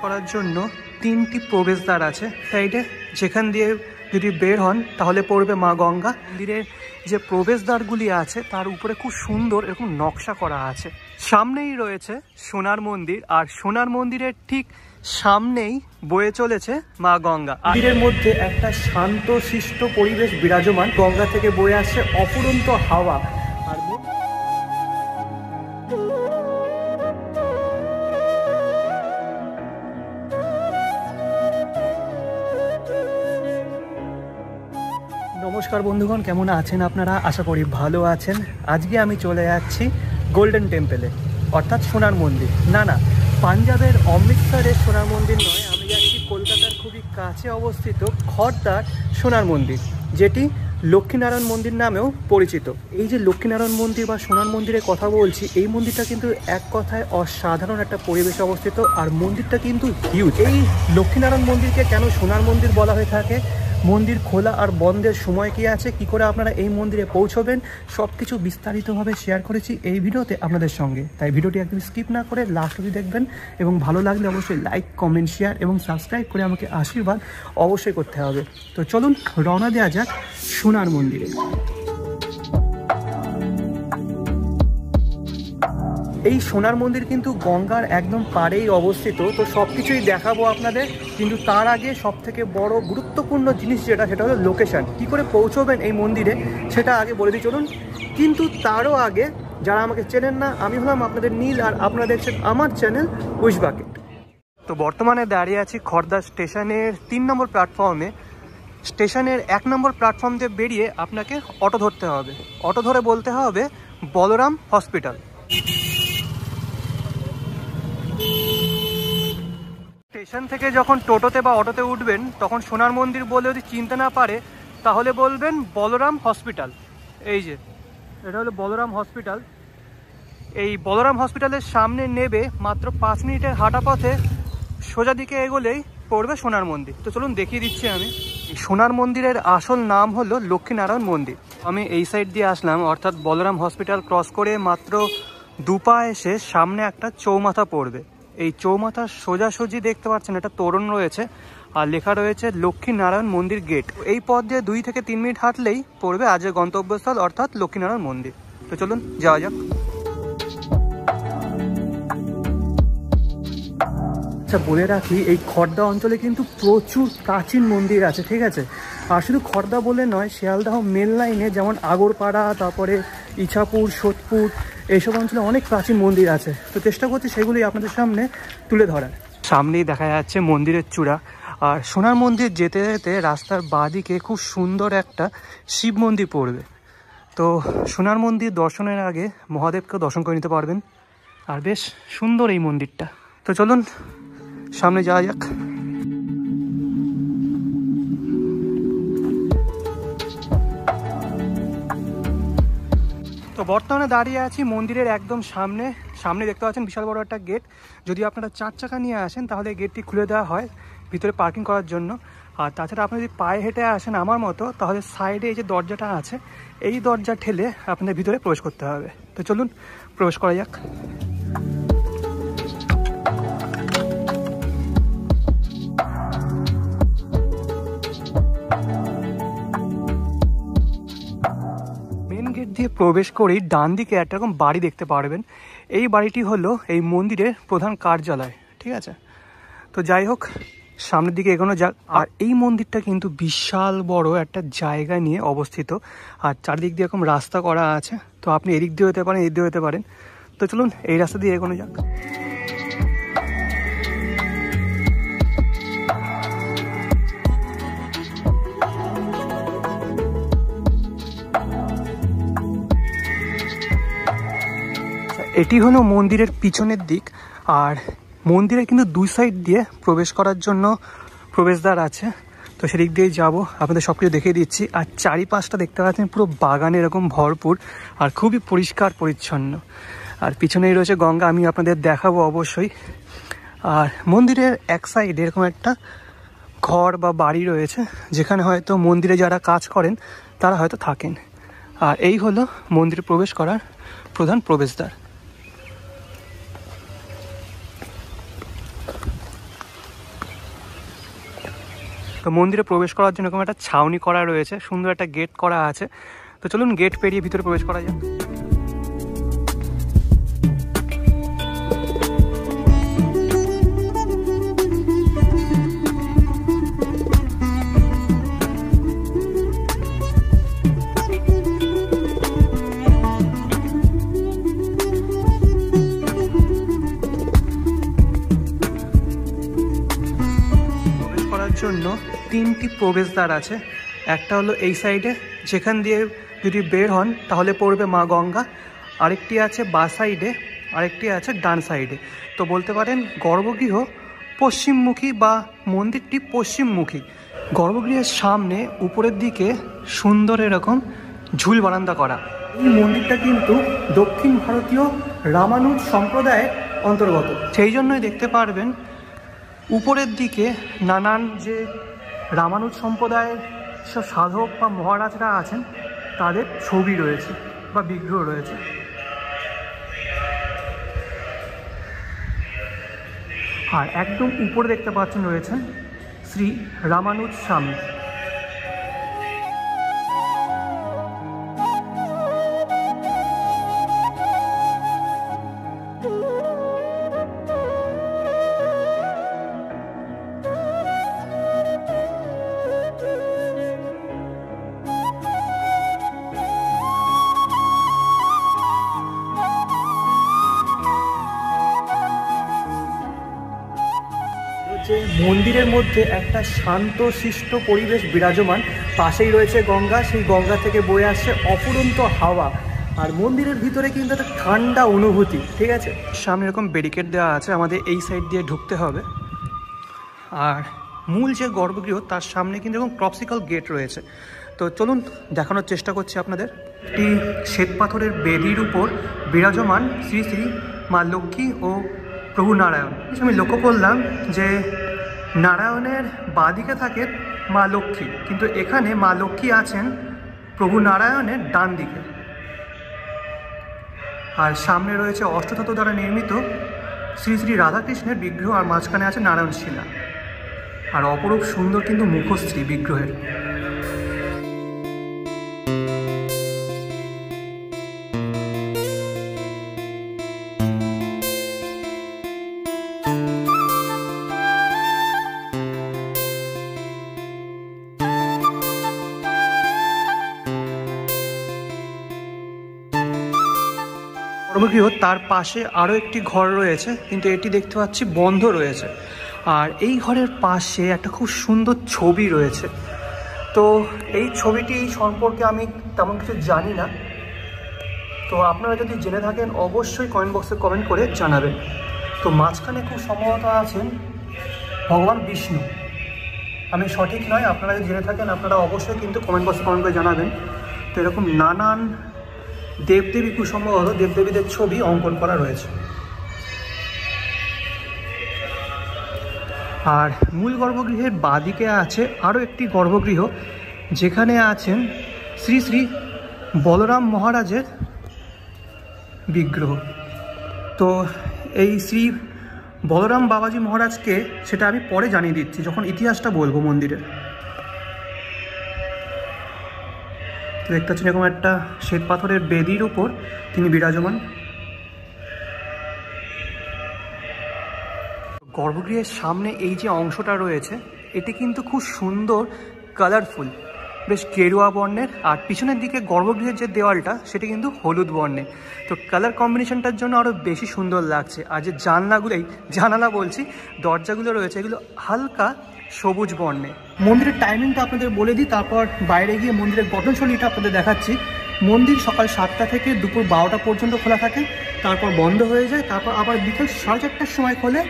করার জন্য 3টি প্রবেশদ্বার আছে সাইডে, যেখান দিয়ে যদি বের হন তাহলে পড়বে মা গঙ্গা। মন্দিরের যে প্রবেশদ্বারগুলি আছে তার উপরে খুব সুন্দর এরকম নকশা করা আছে। সামনেই রয়েছে সোনার মন্দির, আর সোনার মন্দিরের ঠিক সামনেই বয়ে চলেছে মা গঙ্গা। মন্দিরের মধ্যে একটা শান্ত শিষ্ট পরিবেশ বিরাজমান। গঙ্গা থেকে বয়ে আসছে অফুরন্ত হাওয়া। আর নমস্কার বন্ধুগণ, কেমন আছেন আপনারা? আশা করি ভালো আছেন। আজকে আমি চলে যাচ্ছি গোল্ডেন টেম্পলে, অর্থাৎ সোনার মন্দির। না, পাঞ্জাবের অমৃতসরের সোনার মন্দির নয়, আমি যাচ্ছি কলকাতার খুবই কাছে অবস্থিত খড়দার সোনার মন্দির, যেটি লক্ষ্মীনারায়ণ মন্দির নামেও পরিচিত। এই যে লক্ষ্মীনারায়ণ মন্দির বা সোনার মন্দিরের কথা বলছি, এই মন্দিরটা কিন্তু এক কথায় অসাধারণ একটা পরিবেশে অবস্থিত, আর মন্দিরটা কিন্তু হিউজ। এই লক্ষ্মীনারায়ণ মন্দিরকে কেন সোনার মন্দির বলা হয়ে থাকে, মন্দির খোলা আর বন্ধের সময় কী আছে, কি করে আপনারা এই মন্দিরে পৌঁছবেন, সব কিছু বিস্তারিতভাবে শেয়ার করেছি এই ভিডিওতে আপনাদের সঙ্গে। তাই ভিডিওটি একদম স্কিপ না করে লাস্ট অবধি দেখবেন, এবং ভালো লাগলে অবশ্যই লাইক, কমেন্ট, শেয়ার এবং সাবস্ক্রাইব করে আমাকে আশীর্বাদ অবশ্যই করতে হবে। তো চলুন রওনা দেওয়া যাক সোনার মন্দিরে। এই সোনার মন্দির কিন্তু গঙ্গার একদম পাড়েই অবস্থিত। তো সব কিছুই দেখাবো আপনাদের, কিন্তু তার আগে সব থেকে বড় গুরুত্বপূর্ণ জিনিস সেটা হলো লোকেশান। কী করে পৌঁছবেন এই মন্দিরে সেটা আগে বলে দিই চলুন। কিন্তু তারও আগে, যারা আমাকে চেনেন না, আমি হলাম আপনাদের নীল, আর আপনারা দেখছেন আমার চ্যানেল উইশ বাকেট। তো বর্তমানে দাঁড়িয়ে আছি খড়দা স্টেশনের 3 নম্বর প্ল্যাটফর্মে। স্টেশনের 1 নম্বর প্ল্যাটফর্ম দিয়ে বেরিয়ে আপনাকে অটো ধরতে হবে। অটো ধরে বলতে হবে বলরাম হসপিটাল। স্টেশন থেকে যখন টোটোতে বা অটোতে উঠবেন, তখন সোনার মন্দির বলে যদি চিনতে না পারে, তাহলে বলবেন বলরাম হসপিটাল। এই যে এটা হলো বলরাম হসপিটাল। এই বলরাম হসপিটালের সামনে নেবে মাত্র 5 মিনিটের হাঁটা পথে সোজা দিকে এগোলেই পড়বে সোনার মন্দির। তো চলুন দেখিয়ে দিচ্ছি আমি। সোনার মন্দিরের আসল নাম হলো লক্ষ্মীনারায়ণ মন্দির। আমি এই সাইড দিয়ে আসলাম, অর্থাৎ বলরাম হসপিটাল ক্রস করে মাত্র 2 পা এসে সামনে একটা চৌমাথা পড়বে। এই চৌমাথার সোজাসুজি দেখতে পাচ্ছেন একটা তোরণ রয়েছে, আর লেখা রয়েছে লক্ষ্মীনারায়ণ মন্দির গেট। এই পথ দিয়ে 2 থেকে 3 মিনিট হাঁটলেই পড়বে আজকের গন্তব্যস্থল, অর্থাৎ লক্ষ্মীনারায়ণ মন্দির। তো চলুন যাওয়া যাক। আচ্ছা, বলে রাখি এই খড়দা অঞ্চলে কিন্তু প্রচুর প্রাচীন মন্দির আছে, ঠিক আছে? আর শুধু খড়দা বলে নয়, শিয়ালদাহ মেল লাইনে যেমন আগরপাড়া, তারপরে ইছাপুর, সোদপুর, এইসব অঞ্চলে অনেক প্রাচীন মন্দির আছে। তো চেষ্টা করছি সেগুলি আপনাদের সামনে তুলে ধরার। সামনেই দেখা যাচ্ছে মন্দিরের চূড়া, আর সোনার মন্দির যেতে যেতে রাস্তার বাঁদিকে খুব সুন্দর একটা শিব মন্দির পড়বে। তো সোনার মন্দির দর্শনের আগে মহাদেবকে দর্শন করে নিতে পারবেন, আর বেশ সুন্দর এই মন্দিরটা। তো চলুন সামনে যাওয়া যাক। তো বর্তমানে দাঁড়িয়ে আছি মন্দিরের একদম সামনে দেখতে পাচ্ছেন বিশাল বড় একটা গেট। যদি আপনারা 4 চাকা নিয়ে আসেন তাহলে গেটটি খুলে দেওয়া হয় ভিতরে পার্কিং করার জন্য। আর তাছাড়া আপনি যদি পায়ে হেঁটে আসেন আমার মতো, তাহলে সাইডে এই যে দরজাটা আছে, এই দরজা ঠেলে আপনাদের ভিতরে প্রবেশ করতে হবে। তো চলুন প্রবেশ করা যাক। দিয়ে প্রবেশ করেই ডান দিকে একটা রকম বাড়ি দেখতে পারবেন। এই বাড়িটি হলো এই মন্দিরের প্রধান কার্যালয়, ঠিক আছে? তো যাই হোক, সামনের দিকে এগোনো যাক। আর এই মন্দিরটা কিন্তু বিশাল বড় একটা জায়গা নিয়ে অবস্থিত, আর চারিদিক দিয়ে এরকম রাস্তা করা আছে। তো আপনি এদিক দিয়ে হতে পারেন, এদিক দিয়ে হতে পারেন। তো চলুন এই রাস্তা দিয়ে এগোনো যাক। এটি হলো মন্দিরের পিছনের দিক, আর মন্দিরের কিন্তু 2 সাইড দিয়ে প্রবেশ করার জন্য প্রবেশদ্বার আছে। তো সেদিক দিয়ে যাব, আপনাদের সব কিছু দেখিয়ে দিচ্ছি। আর চারিপাশটা দেখতে পাচ্ছেন পুরো বাগানে এরকম ভরপুর, আর খুবই পরিষ্কার পরিচ্ছন্ন। আর পিছনেই রয়েছে গঙ্গা, আমি আপনাদের দেখাবো অবশ্যই। আর মন্দিরের এক সাইডে এরকম একটা ঘর বা বাড়ি রয়েছে, যেখানে হয়তো মন্দিরে যারা কাজ করেন তারা হয়তো থাকেন। আর এই হলো মন্দিরে প্রবেশ করার প্রধান প্রবেশদ্বার। তো মন্দিরে প্রবেশ করার জন্য এরকম একটা ছাউনি করা রয়েছে, সুন্দর একটা গেট করা আছে। তো চলুন গেট পেরিয়ে ভিতরে প্রবেশ করা যাক। জন্য 3টি প্রবেশদ্বার আছে। একটা হলো এই সাইডে, যেখান দিয়ে যদি বের হন তাহলে পড়বে মা গঙ্গা। আরেকটি আছে বা সাইডে, আরেকটি আছে ডান সাইডে। তো বলতে পারেন গর্ভগৃহ পশ্চিমমুখী বা মন্দিরটি পশ্চিমমুখী। গর্ভগৃহের সামনে উপরের দিকে সুন্দর এরকম ঝুল বারান্দা করা। এই মন্দিরটা কিন্তু দক্ষিণ ভারতীয় রামানুজ সম্প্রদায়ের অন্তর্গত, সেই জন্যই দেখতে পারবেন উপরের দিকে নানান যে রামানুজ সম্প্রদায়ের সব সাধক বা মহারাজরা আছেন তাদের ছবি রয়েছে বা বিগ্রহ রয়েছে। আর একদম উপরে দেখতে পাচ্ছেন রয়েছেন শ্রী রামানুজ স্বামী। মন্দিরের মধ্যে একটা শান্ত শিষ্ট পরিবেশ বিরাজমান, পাশেই রয়েছে গঙ্গা, সেই গঙ্গা থেকে বয়ে আসছে অফুরন্ত হাওয়া। আর মন্দিরের ভিতরে কিন্তু একটা ঠান্ডা অনুভূতি, ঠিক আছে। সামনে এরকম ব্যারিকেড দেওয়া আছে, আমাদের এই সাইড দিয়ে ঢুকতে হবে। আর মূল যে গর্ভগৃহ তার সামনে কিন্তু এরকম প্রক্সিক্যাল গেট রয়েছে। তো চলুন দেখানোর চেষ্টা করছি আপনাদের। একটি শ্বেত পাথরের বেদির উপর বিরাজমান শ্রী শ্রী মা লক্ষ্মী ও প্রভু নারায়ণ। আমি লক্ষ্য করলাম যে নারায়ণের বাঁদিকে থাকে মা লক্ষ্মী, কিন্তু এখানে মা লক্ষ্মী আছেন প্রভু নারায়ণের ডান দিকে। আর সামনে রয়েছে অষ্টধাতু দ্বারা নির্মিত শ্রী শ্রী রাধাকৃষ্ণের বিগ্রহ, আর মাঝখানে আছে নারায়ণ শিলা। আর অপরূপ সুন্দর কিন্তু মুখশ্রী বিগ্রহের। গর্ভগৃহ তার পাশে আরও একটি ঘর রয়েছে, কিন্তু এটি দেখতে পাচ্ছি বন্ধ রয়েছে। আর এই ঘরের পাশে একটা খুব সুন্দর ছবি রয়েছে। তো এই ছবিটি সম্পর্কে আমি তেমন কিছু জানি না, তো আপনারা যদি জেনে থাকেন অবশ্যই কমেন্ট বক্সে কমেন্ট করে জানাবেন। তো মাঝখানে খুব সম্ভবত আছেন ভগবান বিষ্ণু, আমি সঠিক নয়, আপনারা যদি জেনে থাকেন আপনারা অবশ্যই কিন্তু কমেন্ট বক্সে কমেন্ট করে জানাবেন। তো এরকম নানান দেবদেবী, খুব সম্ভবত দেবদেবীদের ছবি অঙ্কন করা রয়েছে। আর মূল গর্ভগৃহের বাঁদিকে আছে আরও একটি গর্ভগৃহ, যেখানে আছেন শ্রী শ্রী বলরাম মহারাজের বিগ্রহ। তো এই শ্রী বলরাম বাবাজি মহারাজকে সেটা আমি পরে জানিয়ে দিচ্ছি যখন ইতিহাসটা বলবো মন্দিরের। দেখতে পাচ্ছেন এরকম একটা শ্বেত পাথরের বেদির উপর তিনি বিরাজমান। গর্ভগৃহের সামনে এই যে অংশটা রয়েছে এটি কিন্তু খুব সুন্দর কালারফুল, বেশ গেরুয়া বর্ণের। আর পিছনের দিকে গর্ভগৃহের যে দেওয়ালটা সেটা কিন্তু হলুদ বর্ণের। তো কালার কম্বিনেশনটার জন্য আরও বেশি সুন্দর লাগছে। আর যে জানালা বলছি, দরজাগুলো রয়েছে এগুলো হালকা সবুজ বর্ণে। মন্দিরের টাইমিংটা আপনাদের বলে দিই, তারপর বাইরে গিয়ে মন্দিরের গঠনশৈলীটা আপনাদের দেখাচ্ছি। মন্দির সকাল 7টা থেকে দুপুর 12টা পর্যন্ত খোলা থাকে, তারপর বন্ধ হয়ে যায়, তারপর আবার বিকেল 4:30টার সময় খোলে,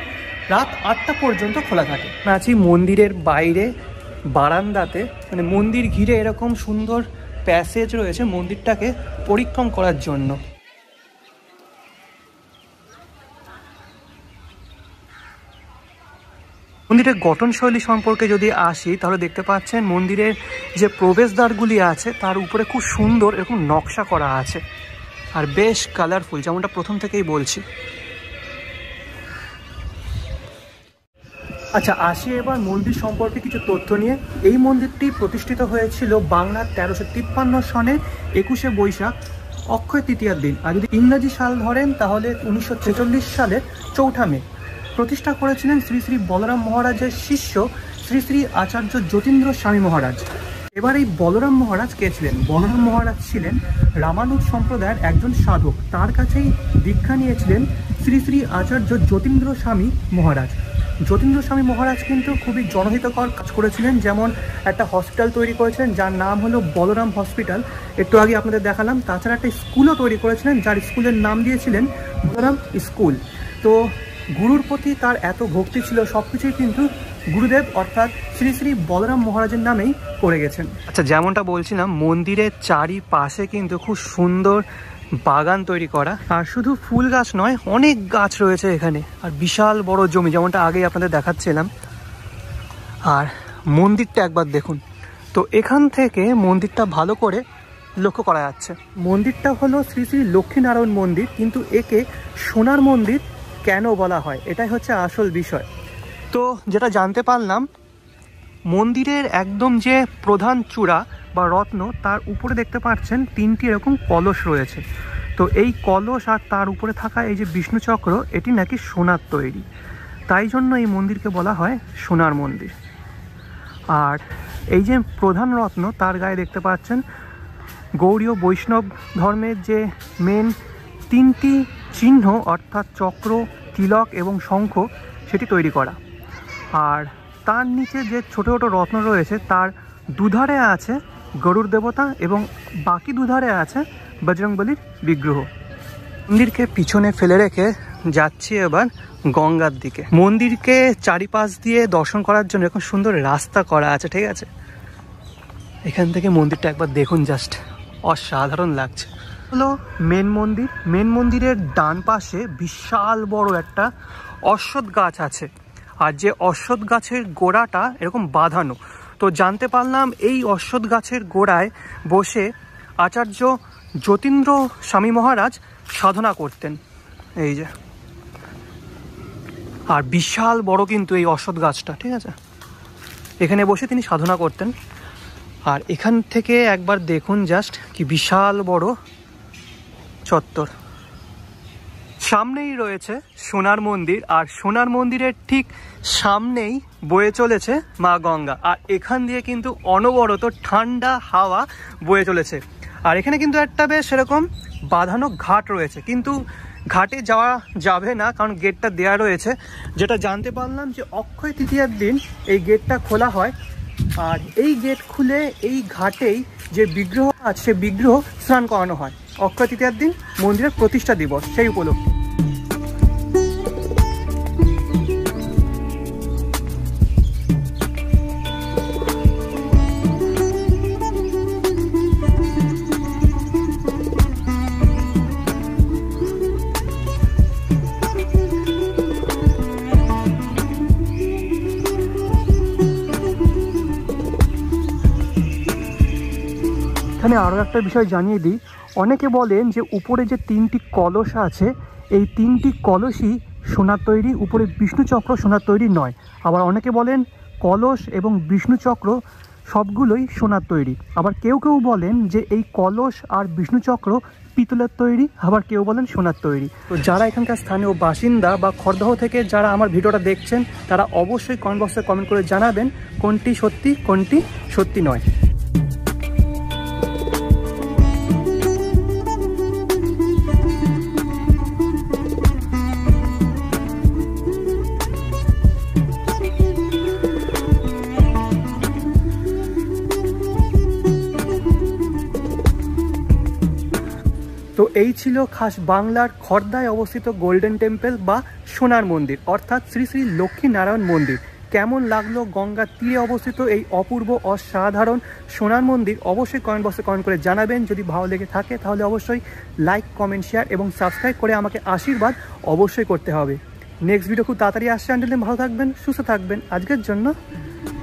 রাত 8টা পর্যন্ত খোলা থাকে। আছি মন্দিরের বাইরে বারান্দাতে, মানে মন্দির ঘিরে এরকম সুন্দর প্যাসেজ রয়েছে মন্দিরটাকে পরিক্রম করার জন্য। মন্দিরের গঠনশৈলী সম্পর্কে যদি আসি তাহলে দেখতে পাচ্ছেন মন্দিরের যে প্রবেশদ্বারগুলি আছে তার উপরে খুব সুন্দর এরকম নকশা করা আছে, আর বেশ কালারফুল, যেমনটা প্রথম থেকেই বলছি। আচ্ছা, আসি এবার মন্দির সম্পর্কে কিছু তথ্য নিয়ে। এই মন্দিরটি প্রতিষ্ঠিত হয়েছিল বাংলার 1353 সনে 21শে বৈশাখ অক্ষয় তৃতীয়ার দিন। আর যদি ইংরাজি সাল ধরেন তাহলে 1946 সালের 4 মে। প্রতিষ্ঠা করেছিলেন শ্রী শ্রী বলরাম মহারাজের শিষ্য শ্রী শ্রী আচার্য যতীন্দ্র স্বামী মহারাজ। এবার এই বলরাম মহারাজ কে ছিলেন? বলরাম মহারাজ ছিলেন রামানুজ সম্প্রদায়ের একজন সাধক। তার কাছেই দীক্ষা নিয়েছিলেন শ্রী শ্রী আচার্য যতীন্দ্র স্বামী মহারাজ। যতীন্দ্র স্বামী মহারাজ কিন্তু খুবই জনহিতকর কাজ করেছিলেন। যেমন একটা হসপিটাল তৈরি করেছিলেন যার নাম হলো বলরাম হসপিটাল, একটু আগে আপনাদের দেখালাম। তাছাড়া একটা স্কুলও তৈরি করেছিলেন যার স্কুলের নাম দিয়েছিলেন বলরাম স্কুল। তো গুরুর প্রতি তার এত ভক্তি ছিল, সব কিছুই কিন্তু গুরুদেব অর্থাৎ শ্রী শ্রী বলরাম মহারাজের নামেই করে গেছেন। আচ্ছা, যেমনটা বলছিলাম মন্দিরের চারিপাশে কিন্তু খুব সুন্দর বাগান তৈরি করা। আর শুধু ফুল গাছ নয়, অনেক গাছ রয়েছে এখানে, আর বিশাল বড় জমি যেমনটা আগেই আপনাদের দেখাচ্ছিলাম। আর মন্দিরটা একবার দেখুন। তো এখান থেকে মন্দিরটা ভালো করে লক্ষ্য করা যাচ্ছে। মন্দিরটা হলো শ্রী শ্রী লক্ষ্মীনারায়ণ মন্দির, কিন্তু একে সোনার মন্দির কেন বলা হয় এটাই হচ্ছে আসল বিষয়। তো যেটা জানতে পারলাম, মন্দিরের একদম যে প্রধান চূড়া বা রত্ন, তার উপরে দেখতে পাচ্ছেন 3টি এরকম কলস রয়েছে। তো এই কলস আর তার উপরে থাকা এই যে বিষ্ণুচক্র, এটি নাকি সোনার তৈরি, তাই জন্য এই মন্দিরকে বলা হয় সোনার মন্দির। আর এই যে প্রধান রত্ন, তার গায়ে দেখতে পাচ্ছেন গৌড়ীয় বৈষ্ণব ধর্মের যে মেন 3টি চিহ্ন অর্থাৎ চক্র, তিলক এবং শঙ্খ, সেটি তৈরি করা। আর তার নিচে যে ছোট ছোট রত্ন রয়েছে তার দুধারে আছে গরুড় দেবতা এবং বাকি দুধারে আছে বজরংবলীর বিগ্রহ। মন্দিরকে পিছনে ফেলে রেখে যাচ্ছি এবার গঙ্গার দিকে। মন্দিরকে চারিপাশ দিয়ে দর্শন করার জন্য এরকম সুন্দর রাস্তা করা আছে, ঠিক আছে? এখান থেকে মন্দিরটা একবার দেখুন, জাস্ট অসাধারণ লাগছে। হলো মেন মন্দির। মেন মন্দিরের ডান পাশে বিশাল বড় একটা অশ্বত্থ গাছ আছে, আর যে অশ্বত্থ গাছের গোড়াটা এরকম বাঁধানো। তো জানতে পারলাম এই অশ্বত্থ গাছের গোড়ায় বসে আচার্য যতীন্দ্র স্বামী মহারাজ সাধনা করতেন, এই যে। আর বিশাল বড় কিন্তু এই অশ্বত্থ গাছটা, ঠিক আছে? এখানে বসে তিনি সাধনা করতেন। আর এখান থেকে একবার দেখুন জাস্ট কি বিশাল বড় চত্বর। সামনেই রয়েছে সোনার মন্দির, আর সোনার মন্দিরের ঠিক সামনেই বয়ে চলেছে মা গঙ্গা। আর এখান দিয়ে কিন্তু অনবরত ঠান্ডা হাওয়া বয়ে চলেছে। আর এখানে কিন্তু একটা বেশ সেরকম বাঁধানো ঘাট রয়েছে, কিন্তু ঘাটে যাওয়া যাবে না কারণ গেটটা দেওয়া রয়েছে। যেটা জানতে পারলাম যে অক্ষয় তৃতীয়ার দিন এই গেটটা খোলা হয়, আর এই গেট খুলে এই ঘাটেই যে বিগ্রহ আছে সে বিগ্রহ স্নান করানো হয় অক্ষয় তৃতীয়ার দিন, মন্দিরের প্রতিষ্ঠা দিবস সেই উপলক্ষে। এখানে আরও একটা বিষয় জানিয়ে দিই, অনেকে বলেন যে উপরে যে 3টি কলস আছে এই 3টি কলসই সোনার তৈরি, উপরে বিষ্ণুচক্র সোনার তৈরি নয়। আবার অনেকে বলেন কলস এবং বিষ্ণুচক্র সবগুলোই সোনার তৈরি। আবার কেউ কেউ বলেন যে এই কলস আর বিষ্ণুচক্র পিতলের তৈরি, আবার কেউ বলেন সোনার তৈরি। তো যারা এখানকার স্থানীয় বাসিন্দা বা খড়দহ থেকে যারা আমার ভিডিওটা দেখছেন তারা অবশ্যই কমেন্ট বক্সে কমেন্ট করে জানাবেন কোনটি সত্যি কোনটি সত্যি নয়। তো এই ছিল খাস বাংলার খড়দায় অবস্থিত গোল্ডেন টেম্পল বা সোনার মন্দির অর্থাৎ শ্রী শ্রী লক্ষ্মীনারায়ণ মন্দির। কেমন লাগলো গঙ্গার তীরে অবস্থিত এই অপূর্ব অসাধারণ সোনার মন্দির অবশ্যই কমেন্ট বক্সে কমেন্ট করে জানাবেন। যদি ভালো লেগে থাকে তাহলে অবশ্যই লাইক, কমেন্ট, শেয়ার এবং সাবস্ক্রাইব করে আমাকে আশীর্বাদ অবশ্যই করতে হবে। নেক্সট ভিডিও খুব তাড়াতাড়ি আসছে। আনটিল দেন ভালো থাকবেন, সুস্থ থাকবেন। আজকের জন্য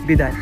বিদায়।